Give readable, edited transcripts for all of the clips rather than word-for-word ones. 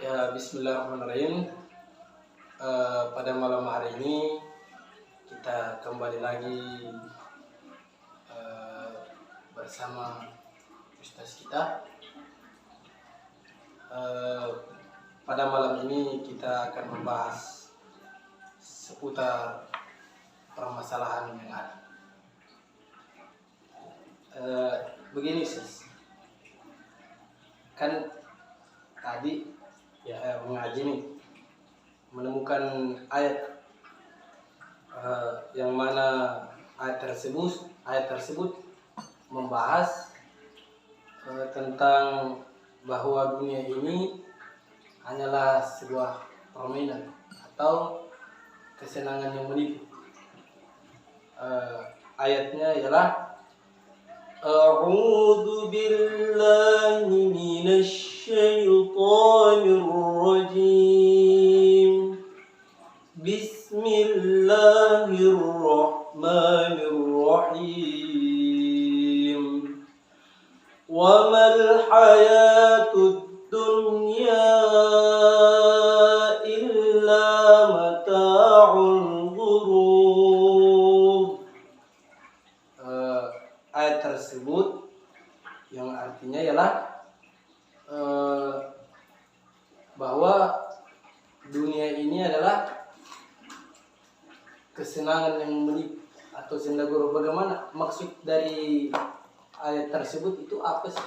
Ya, Bismillahirrahmanirrahim. Pada malam hari ini kita kembali lagi bersama Ustaz kita. Pada malam ini kita akan membahas seputar permasalahan yang ada. Begini, Ustaz. Kan tadi mengaji nih menemukan ayat yang mana ayat tersebut membahas tentang bahwa dunia ini hanyalah sebuah permainan atau kesenangan yang menipu. Ayatnya ialah A'udzu billahi minasy syaithanir rajim. Bismillahirrahmanirrahim. Wa mal hayatud dunya illa mata'ul ghurur. Ayat tersebut yang artinya ialah bahwa dunia ini adalah kesenangan yang menipu atau sendaguro. Bagaimana maksud dari ayat tersebut itu apa sih?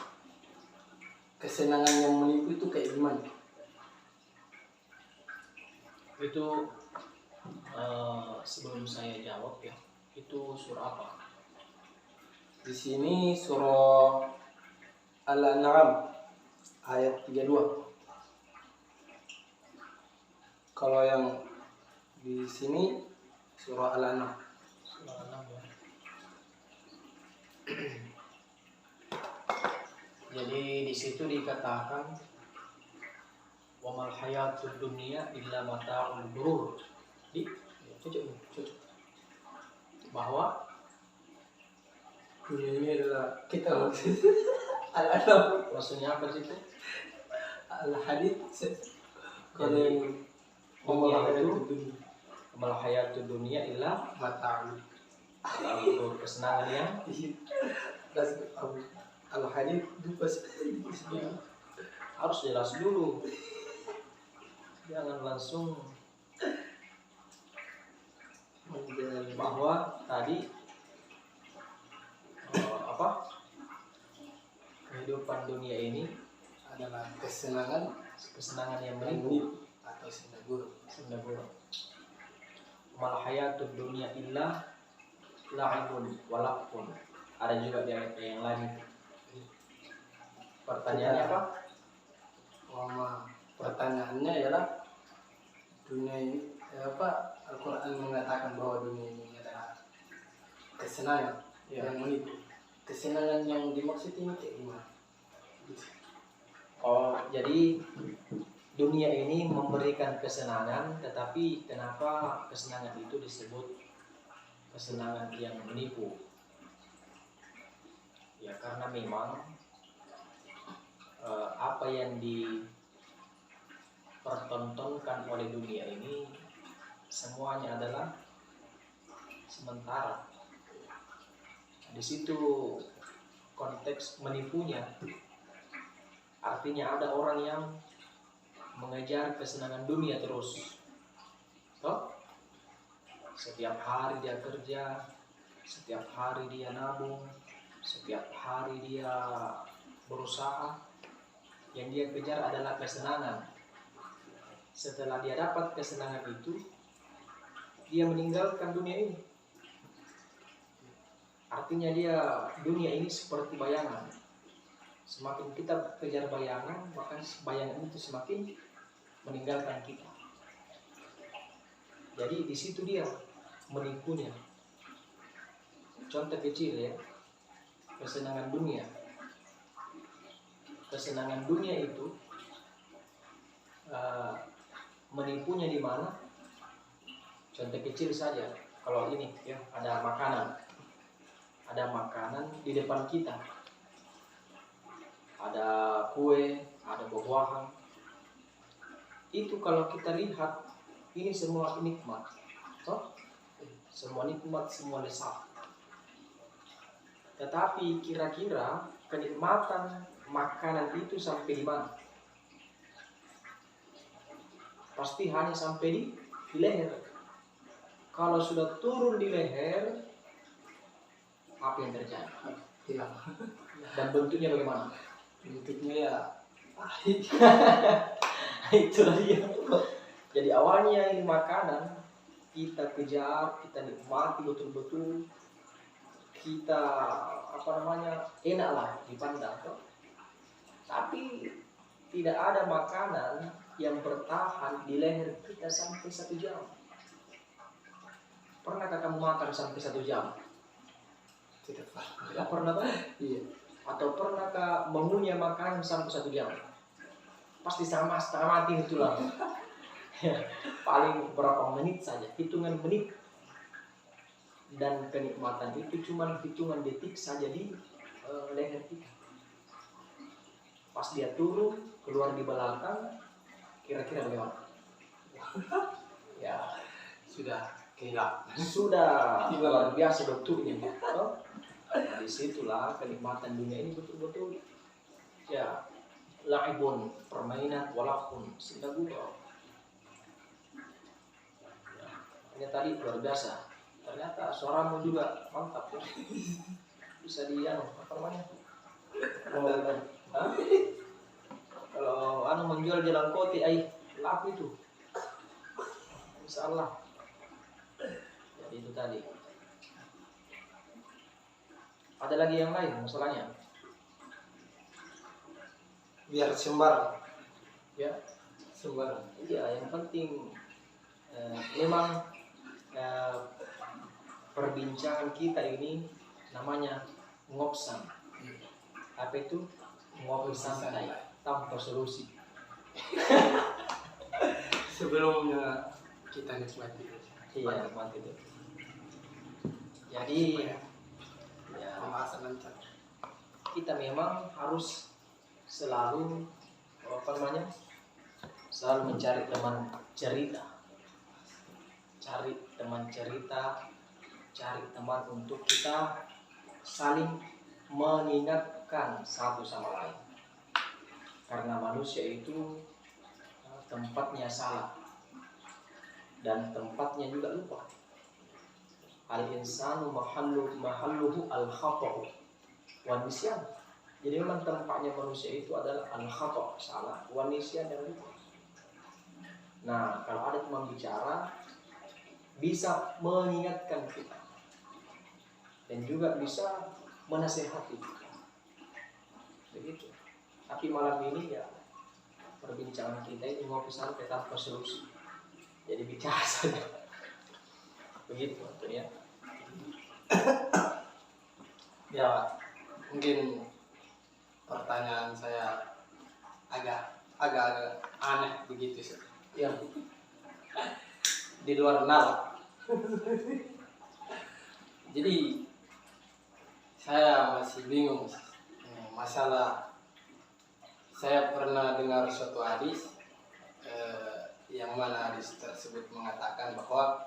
Kesenangan yang menipu itu kayak gimana? Itu sebelum saya jawab ya, itu surah apa? Di sini surah Al-An'am ayat 32. Kalau yang di sini surah Al-An'am. Surah 6 ya. Jadi di situ dikatakan wa mal hayatud dunya illa mata'ul ghurur. Cocok. Bahwa Dunia ini adalah kita Al-An'am. maksudnya apa sih itu? Al-Hadid. Kalau yang Dunia itu mal hayatud dunya illa mata'ul ghurur, kesenangan yang Al-Hadid itu pasti harus jelas dulu. Jangan langsung bahwa tadi kehidupan dunia ini adalah kesenangan yang menipu atau sendaguro. Mal hayatud dunya illa la'ibun walaqun. Ada juga di ayat yang lain. Pertanyaannya apa? Pertanyaannya ialah dunia ini Al-Quran mengatakan bahwa dunia ini adalah kesenangan yang menipu. Kesenangan yang dimaksud ini kayak gimana? Jadi dunia ini memberikan kesenangan, tetapi kenapa kesenangan itu disebut kesenangan yang menipu? Ya karena memang apa yang dipertontonkan oleh dunia ini semuanya adalah sementara. Di situ konteks menipunya. Artinya ada orang yang mengejar kesenangan dunia terus. Setiap hari dia kerja, setiap hari dia nabung, setiap hari dia berusaha. Yang dia kejar adalah kesenangan. Setelah dia dapat kesenangan itu, dia meninggalkan dunia ini. Artinya dunia ini seperti bayangan. Semakin kita kejar bayangan, maka bayangan itu semakin meninggalkan kita. Jadi di situ dia menipunya. Contoh kecil ya, kesenangan dunia. Kesenangan dunia itu menipunya di mana? Contoh kecil saja. Kalau ini ya, ada makanan di depan kita. Ada kue, ada buah-buahan. itu kalau kita lihat ini semua nikmat, toh? Semua nikmat, semua lezat. Tetapi kira-kira kenikmatan makanan itu sampai di mana? Pasti hanya sampai di leher. Kalau sudah turun di leher, apa yang terjadi? Hilang. Dan bentuknya bagaimana? Bentuknya ya pahit. Itulah dia. Jadi awalnya ini makanan kita kejar, kita nikmati betul-betul, kita enak lah dipandang, toh. Tapi tidak ada makanan yang bertahan di leher kita sampai 1 jam. Pernahkah kamu makan sampai 1 jam? Tidak paham. Tidak pernah, toh? Iya. Atau pernahkah mengunyah makanan sampai 1 jam? Pasti sama setengah mati itulah. Paling berapa menit saja, hitungan menit. Dan kenikmatan itu cuma hitungan detik saja di leher kita. Pas dia turun, keluar di belakang, kira-kira bagaimana? Ya, Sudah kehilangan. sudah luar biasa bentuknya. Nah, disitulah kenikmatan dunia ini betul-betul ya laibun, permainan, walaupun sudah gurau. Ya, ini tadi luar biasa. Ternyata suaramu juga mantap ya. Bisa apa namanya? Hah? Kalau menjual jalan koti, laku itu. Insyaallah. Jadi itu tadi. Ada lagi yang lain masalahnya? Biar sembar. Ya, Sembar. iya, yang penting memang perbincangan kita ini namanya ngopsan. Apa itu? Ngopi santai tanpa solusi. Sebelumnya kita nikmati. Iya, nikmati itu. Jadi ya, Pembahasan lancar. kita memang harus selalu selalu mencari teman cerita, cari teman cerita, cari teman untuk kita saling mengingatkan satu sama lain. Karena manusia itu tempatnya salah dan tempatnya juga lupa. Al-insanu mahalluhu al-khata'u wa nisyan. Jadi memang tempatnya manusia itu adalah al-khata', salah, wa nisyan, dan lupa. Nah, kalau ada teman bicara bisa mengingatkan kita dan juga bisa menasehati kita. Begitu. Tapi malam ini ya perbincangan kita ini ngopi santai tanpa solusi. Jadi bicara saja. Begitu ya. Ya, mungkin pertanyaan saya agak aneh begitu sih. Ya, Di luar nalar. Jadi saya masih bingung masalah. Saya pernah dengar suatu hadis yang mana hadis tersebut mengatakan bahwa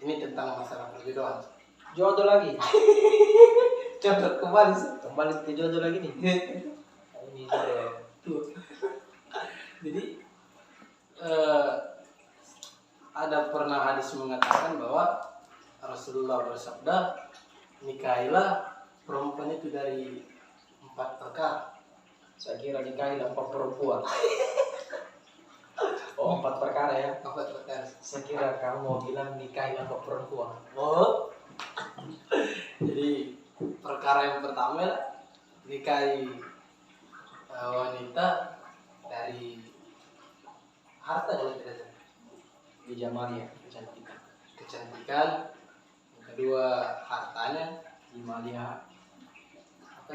ini tentang masalah perjodohan. jodoh lagi. Contoh kembali Kembali ke jodoh lagi nih. Ini jodoh. Jadi ada pernah hadis mengatakan bahwa Rasulullah bersabda, nikahilah perempuan itu dari 4 perkara. Saya kira nikahi 4 perempuan. Oh, 4 perkara ya. 4 perkara. Saya kira kamu mau bilang nikahi 4 perempuan. Oh. Jadi perkara yang pertama nikahi wanita dari harta kalau tidak salah. Di zamannya kecantikan. Kecantikan. Yang kedua hartanya. Di malia apa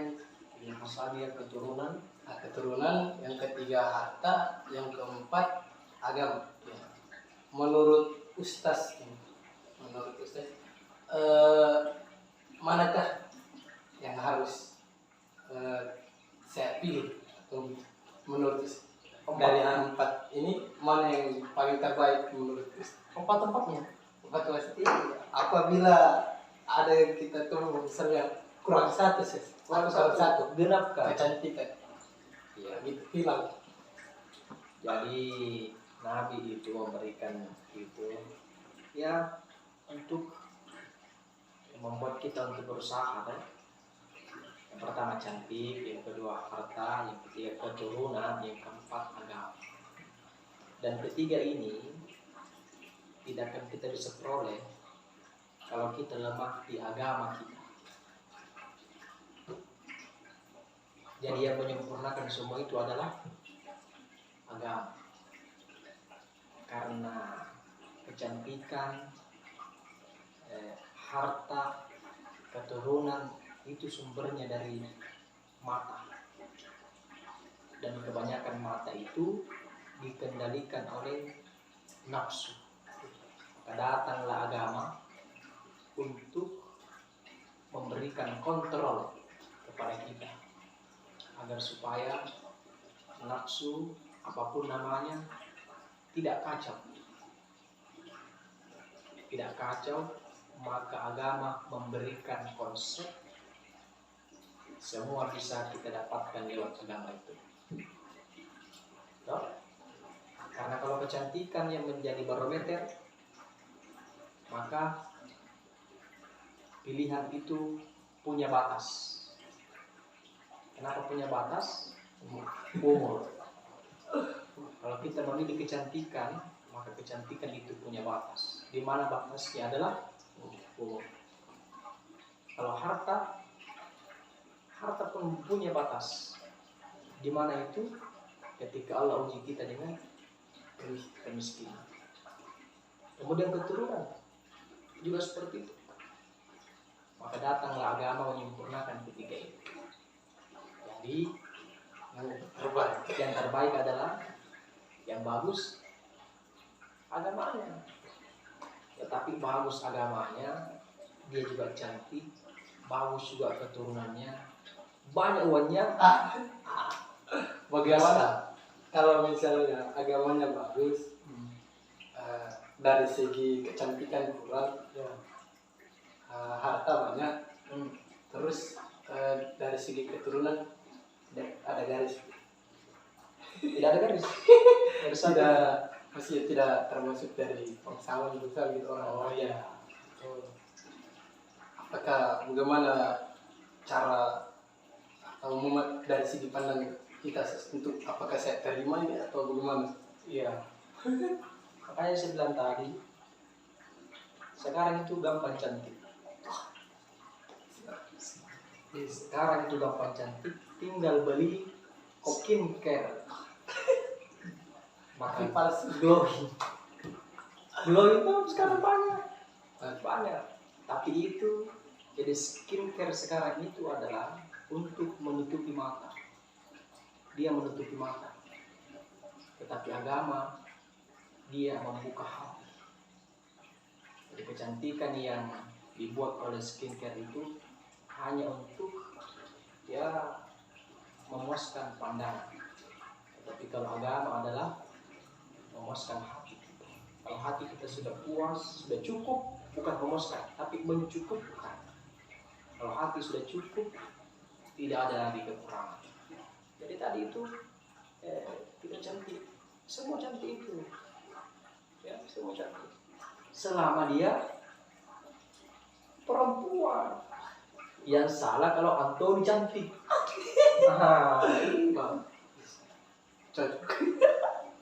yang hasabiah keturunan. Keturunan. Yang ketiga harta. Yang keempat agama. Ya. Menurut Ustaz, manakah yang harus saya pilih menurut Ustaz? dari empat ini mana yang paling terbaik menurut Chris? Empat-empatnya. Empat pasti apabila ada yang kita tuh misalnya kurang satu sih, kurang satu Genap kan? kecantikan, Iya. gitu hilang. Jadi Nabi itu memberikan itu ya untuk membuat kita untuk berusaha kan. Yang pertama cantik, yang kedua harta, yang ketiga keturunan, yang keempat agama. Dan ketiga ini tidak akan kita bisa peroleh kalau kita lemah di agama kita. Jadi yang menyempurnakan semua itu adalah agama. Karena kecantikan, harta, keturunan itu sumbernya dari mata. Dan kebanyakan mata itu dikendalikan oleh nafsu. Maka datanglah agama untuk memberikan kontrol kepada kita agar supaya nafsu apapun namanya tidak kacau. Tidak kacau, maka agama memberikan konsep semua bisa kita dapatkan lewat agama itu. No? Karena kalau kecantikan yang menjadi barometer, maka pilihan itu punya batas. Kenapa punya batas? Umur. Kalau kita memilih kecantikan, maka kecantikan itu punya batas. Di mana batasnya adalah umur. Kalau harta pun punya batas. Di mana itu? Ketika Allah uji kita dengan kemiskinan. Kemudian keturunan juga seperti itu. Maka datanglah agama menyempurnakan ketiga itu. Jadi yang terbaik adalah yang bagus agamanya. Tetapi bagus agamanya, dia juga cantik, bagus juga keturunannya, banyak uangnya. Bagaimana kalau misalnya agamanya bagus, dari segi kecantikan kurang, harta banyak, terus dari segi keturunan ada garis. Tidak ada garis. Masih tidak termasuk dari bangsawan besar gitu orang. Oh iya. Apakah bagaimana cara atau dari segi pandang kita untuk apakah saya terima ini atau bagaimana? Iya. Makanya saya bilang tadi, sekarang itu gampang cantik. Sekarang itu gampang cantik, tinggal beli skincare. Maka palsu. glowing itu sekarang banyak. Tapi itu jadi skincare sekarang itu adalah untuk menutupi mata. Dia menutupi mata. Tetapi agama dia membuka hati. Jadi kecantikan yang dibuat oleh skincare itu hanya untuk ya memuaskan pandangan. Tetapi kalau agama adalah memuaskan hati. Kalau hati kita sudah puas, sudah cukup, bukan memuaskan, tapi mencukupkan. Kalau hati sudah cukup, tidak ada lagi kekurangan. Jadi tadi itu tidak cantik, semua cantik itu, ya semua cantik. Selama dia perempuan, yang salah kalau Antoni cantik. Ini bang.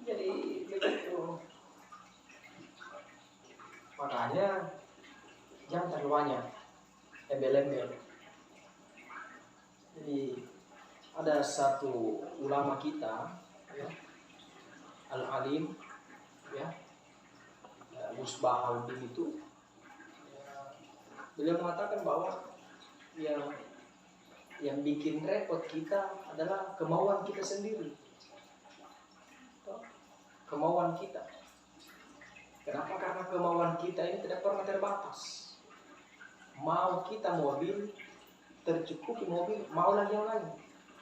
Jadi begitu. Makanya jangan terlalu banyak embel-embel. Jadi ada satu ulama kita, ya, Al-Alim, ya, Musbahuddin itu, beliau mengatakan bahwa yang bikin repot kita adalah kemauan kita sendiri. Kemauan kita. Kenapa? Karena kemauan kita ini tidak pernah terbatas. Mau kita mobil, tercukupi mobil, mau lagi yang lain.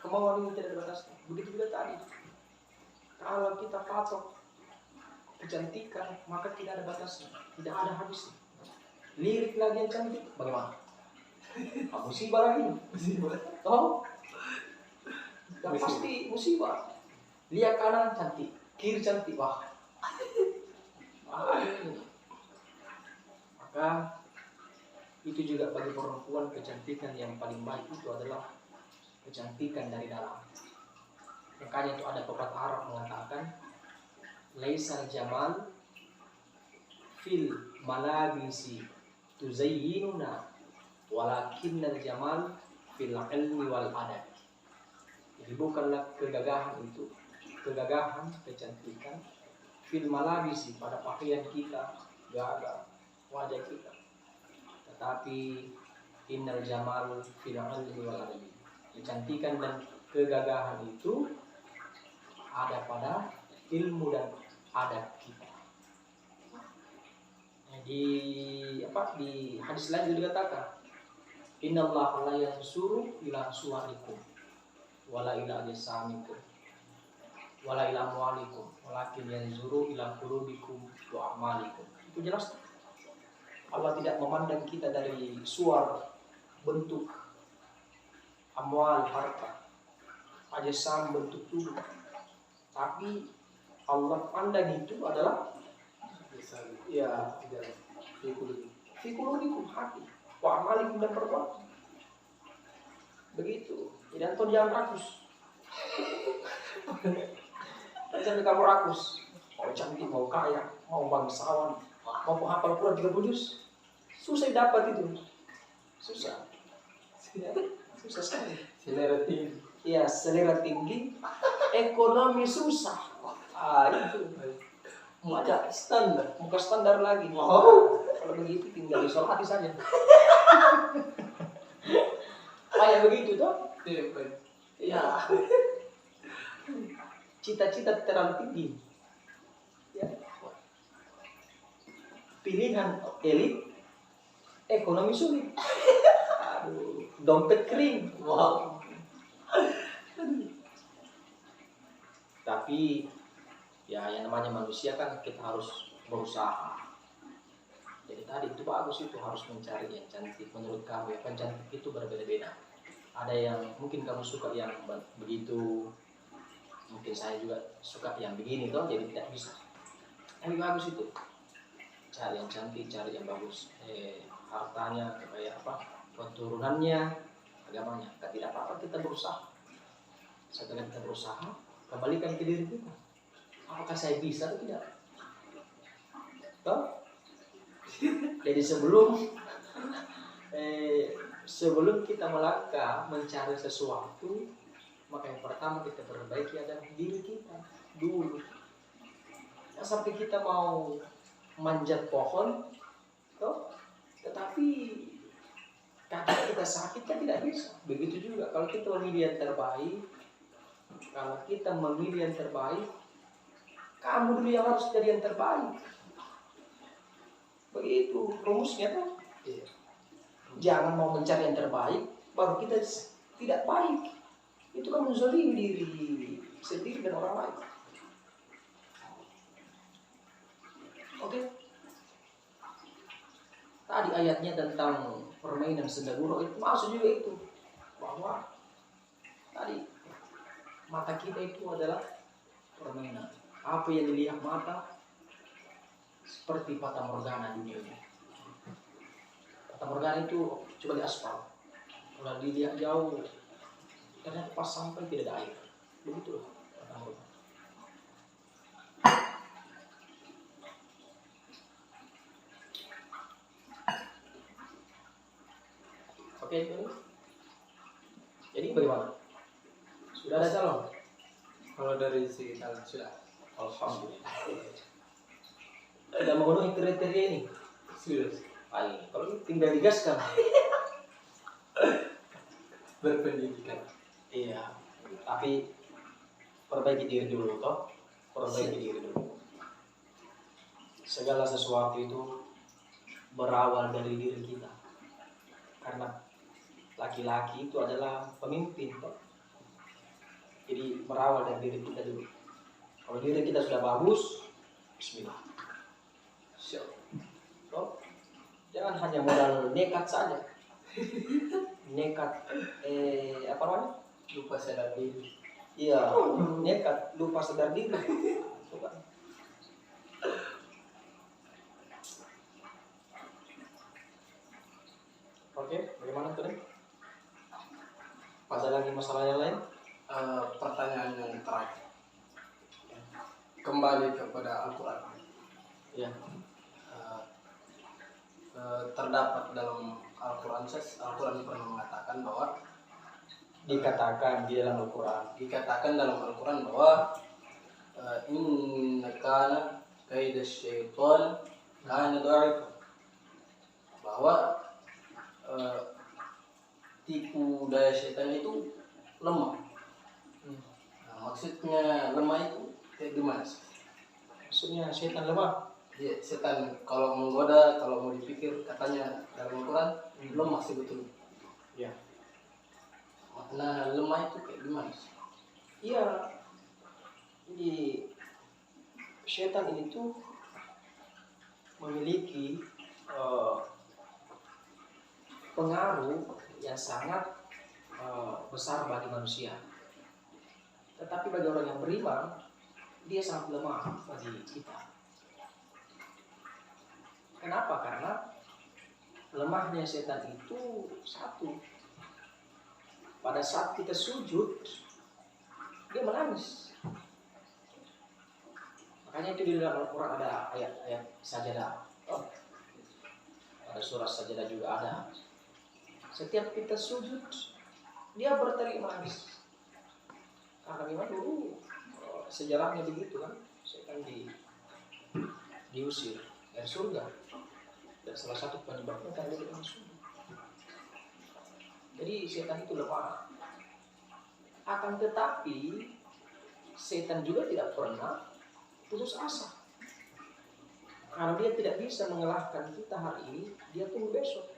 Kemauan ini tidak terbatas. Begitu juga tadi. Kalau kita patok kecantikan, maka tidak ada batasnya, tidak ada habisnya. Lirik lagi yang cantik, bagaimana? Musibah lagi. Musibah. Tahu? Dan pasti musibah. Lihat kanan cantik, kiri cantik, wah. Ini. Maka itu juga bagi perempuan kecantikan yang paling baik itu adalah kecantikan dari dalam. Makanya itu ada pepatah Arab mengatakan laisal jamal fil malabisi tuzayyinuna walakinnal jamal fil ilmi wal adab. Jadi bukanlah kegagahan itu, kegagahan, kecantikan fil malabisi pada pakaian kita, gagah wajah kita. Tetapi innal jamal fil ilmi wal adab. Kecantikan dan kegagahan itu ada pada ilmu dan adab kita. Di hadis lain juga dikatakan innallaha la yansuru ila suwarikum wala ila ajsamikum wala ila amwalikum walakin yanzuru ila qulubikum wa a'malikum. Itu jelas. Allah tidak memandang kita dari suar, bentuk, amwal, harta, ajsam, bentuk tubuh. Tapi Allah pandang itu adalah ya fikuludikum, hati, wa amalikum, dan perbuatan. Begitu. Jadi antum jangan rakus. Jangan kamu rakus. Mau cantik, mau kaya, mau bangsawan, mau menghafal Quran 30 juz. Susah dapat itu. Susah. Susah sekali. Selera tinggi. Iya, selera tinggi, ekonomi susah. Itu. Muka standar lagi. Oh. Kalau begitu tinggal isolasi saja. Kayak begitu toh? Ya. Cita-cita terlalu tinggi. Ya. Pilihan elit, ekonomi sulit. Aduh, dompet kering. Wow. Tapi ya yang namanya manusia kan kita harus berusaha. Jadi tadi itu bagus, itu harus mencari yang cantik. Menurut kamu yang cantik itu berbeda-beda. Ada yang mungkin kamu suka yang begitu, mungkin saya juga suka yang begini toh, jadi tidak bisa. Tapi bagus itu. Cari yang cantik, cari yang bagus. Hartanya kayak apa? Keturunannya, agamanya. Tidak apa-apa, kita berusaha. Setelah kita berusaha, kembalikan ke diri kita. Apakah saya bisa atau tidak? Toh? Jadi sebelum kita melangkah mencari sesuatu, maka yang pertama kita perbaiki adalah diri kita dulu. Nah, sampai kita mau manjat pohon, toh? Tetapi kaki kita sakit kan tidak bisa. Begitu juga kalau kita memilih yang terbaik. Kalau kita memilih yang terbaik, kamu dulu yang harus jadi yang terbaik. Begitu rumusnya kan? Iya. Jangan mau mencari yang terbaik, baru kita tidak baik. Itu kan menzalimi diri sendiri dan orang lain. Oke? Tadi ayatnya tentang permainan sendaguro itu maksud juga itu. Bahwa tadi mata kita itu adalah permainan. Apa yang dilihat mata seperti fata morgana dunia ini. Fata morgana itu coba di aspal. Kalau dilihat jauh, ternyata pas sampai tidak ada air. Begitulah fata morgana. Oke, jadi bagaimana? Sudah ada calon? Kalau dari segi talent sudah. Alhamdulillah. Sudah memenuhi kriteria ini. Sudah. Ayo, kalau tinggal digaskan. Berpendidikan. Iya. Tapi perbaiki diri dulu toh. Perbaiki diri dulu. Segala sesuatu itu berawal dari diri kita. Karena laki-laki itu adalah pemimpin toh. Jadi berawal dari diri kita dulu. Kalau diri kita sudah bagus, bismillah. Siap. So, jangan hanya modal nekat saja. Nekat, apa namanya? Lupa sadar diri. Iya, nekat, lupa sadar diri. Coba. Oke, bagaimana tadi? Ada lagi masalah yang lain? Pertanyaan yang terakhir. Kembali kepada Al-Quran. Ya. Terdapat dalam Al-Quran, Al-Quran pernah mengatakan bahwa Dikatakan di dalam Al-Quran. dikatakan dalam Al-Quran bahwa inna kana kaida syaitan kana dha'ifa, bahwa tipu daya syaitan itu lemah. Nah, maksudnya lemah itu kayak gimana sih? Maksudnya setan lemah. Ya, setan kalau menggoda, kalau mau dipikir katanya dalam Al-Quran lemah sebetulnya. Ya. Makna lemah itu kayak gimana sih? Iya. Jadi setan ini tuh memiliki pengaruh yang sangat besar bagi manusia. Tetapi bagi orang yang beriman, dia sangat lemah bagi kita. Kenapa? Karena lemahnya setan itu satu. Pada saat kita sujud, dia menangis. Makanya itu di dalam Al-Quran ada ayat-ayat sajadah. Oh, ada surat sajadah juga ada. Setiap kita sujud, dia berteriak menangis. Karena memang dulu sejarahnya begitu kan, setan diusir dari surga. Dan salah satu penyebabnya karena dia masuk. Jadi setan itu lemah. Akan tetapi setan juga tidak pernah putus asa. Kalau dia tidak bisa mengalahkan kita hari ini, dia tunggu besok.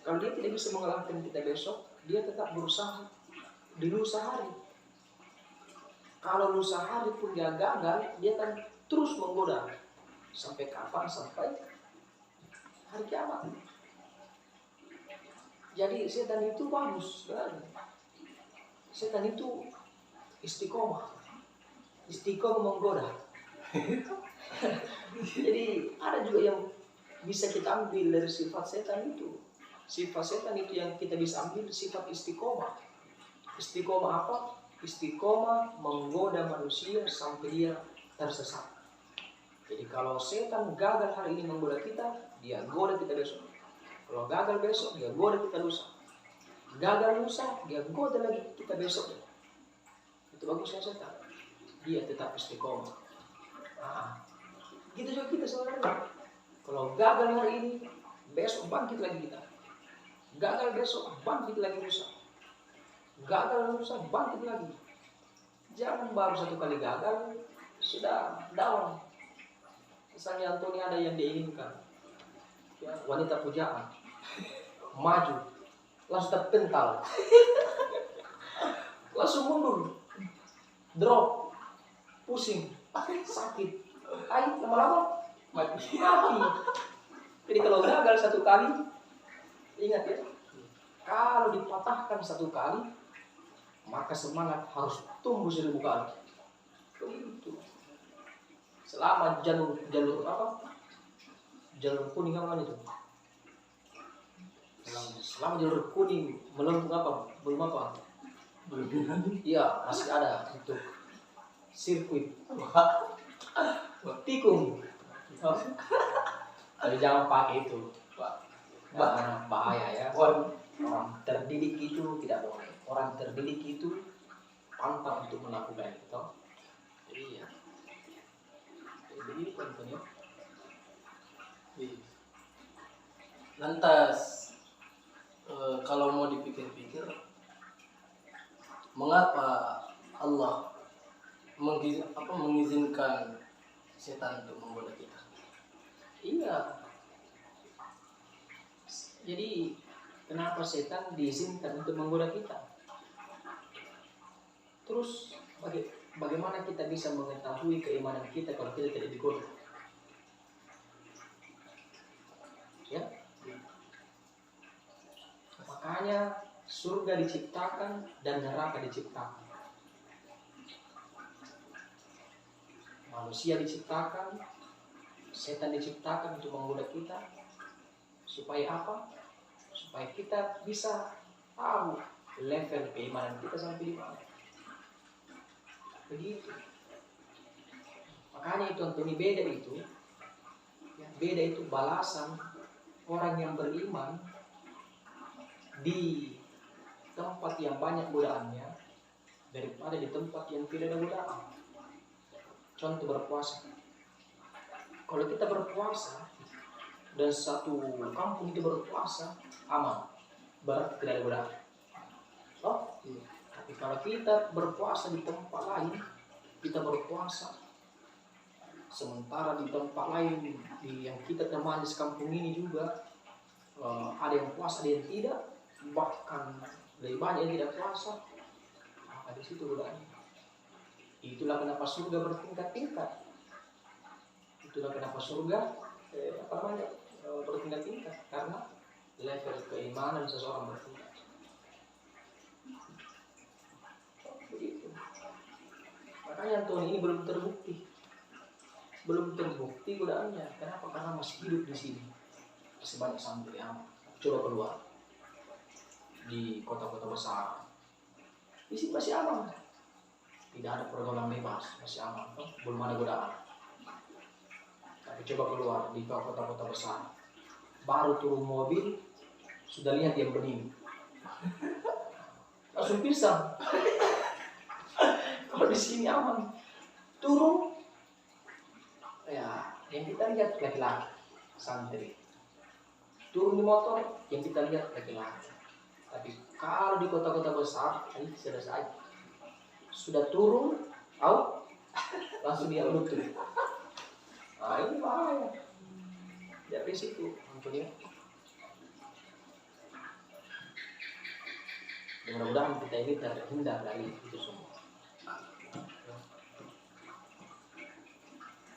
Kalau dia tidak bisa mengalahkan kita besok, dia tetap berusaha di lusa hari. Kalau lusa hari pun dia gagal, dia akan terus menggoda. Sampai kapan? Sampai hari kiamat. Jadi setan itu bagus kan? Setan itu istiqomah menggoda. Jadi ada juga yang bisa kita ambil dari sifat setan itu. Sifat setan itu yang kita bisa ambil sifat istiqomah. Istiqomah apa? Istiqomah menggoda manusia sampai dia tersesat. Jadi kalau setan gagal hari ini menggoda kita, dia goda kita besok. Kalau gagal besok, dia goda kita lusa. Gagal lusa, dia goda lagi kita besok. Itu bagusnya setan. Dia tetap istiqomah. Nah, gitu juga kita sebenarnya. Kalau gagal hari ini, besok bangkit lagi kita. Gagal besok, bangkit lagi lusa. Gagal lusa, bangkit lagi. Jangan baru satu kali gagal, sudah down. Misalnya Antoni ada yang diinginkan, ya, wanita pujaan, maju, langsung terpental, langsung mundur, drop, pusing, sakit, lama-lama mati. Jadi kalau gagal satu kali, ingat ya, kalau dipatahkan satu kali, maka semangat harus tumbuh 1000 kali. Begitu. Selama jalur apa? Jalur kuning apa itu? Selama jalur kuning melengkung apa? Belum apa? Iya, masih ada untuk sirkuit. Tikung. Tapi jangan pakai itu. Bahaya ya. Orang terdidik itu tidak boleh. Orang terdidik itu pantang untuk melakukan itu. Jadi ya. Jadi contohnya. Lantas kalau mau dipikir-pikir, mengapa Allah mengizinkan setan untuk menggoda kita? Iya. Jadi kenapa setan diizinkan untuk menggoda kita? Terus bagaimana kita bisa mengetahui keimanan kita kalau kita tidak digoda? Ya, makanya surga diciptakan dan neraka diciptakan. Manusia diciptakan, setan diciptakan untuk menggoda kita. Supaya apa? Supaya kita bisa tahu level keimanan kita sampai di mana. Begitu. Makanya itu Antoni, beda itu. Beda itu balasan orang yang beriman di tempat yang banyak godaannya daripada di tempat yang tidak ada godaan. Contoh berpuasa. Kalau kita berpuasa dan satu kampung itu berpuasa, aman, berarti tidak ada godaan. Oh, iya. Tapi kalau kita berpuasa di tempat lain, kita berpuasa sementara di tempat lain yang kita temani sekampung ini juga ada yang puasa, ada yang tidak, bahkan lebih banyak yang tidak puasa, maka di situ godaannya. Itulah kenapa surga bertingkat-tingkat. Itulah kenapa surga bertingkat-tingkat, karena level keimanan seseorang bertingkat. Begitu. Makanya Tuhan ini belum terbukti godaannya. Kenapa? Karena masih hidup di sini. Masih banyak santri yang coba keluar di kota-kota besar. Di sini masih aman. Tidak ada pergaulan bebas, masih aman, belum ada godaan. Tapi coba keluar di kota-kota besar, baru turun mobil, sudah lihat yang bening, langsung pisah. Kalau di sini aman, turun, ya yang kita lihat laki-laki, santri. Turun di motor, yang kita lihat laki-laki. Tapi kalau di kota-kota besar, ini sudah saja. Sudah turun, langsung dia lutut. Nah ini bahaya. Dari situ, tentunya. Mudah-mudahan kita ini terhindar dari itu semua.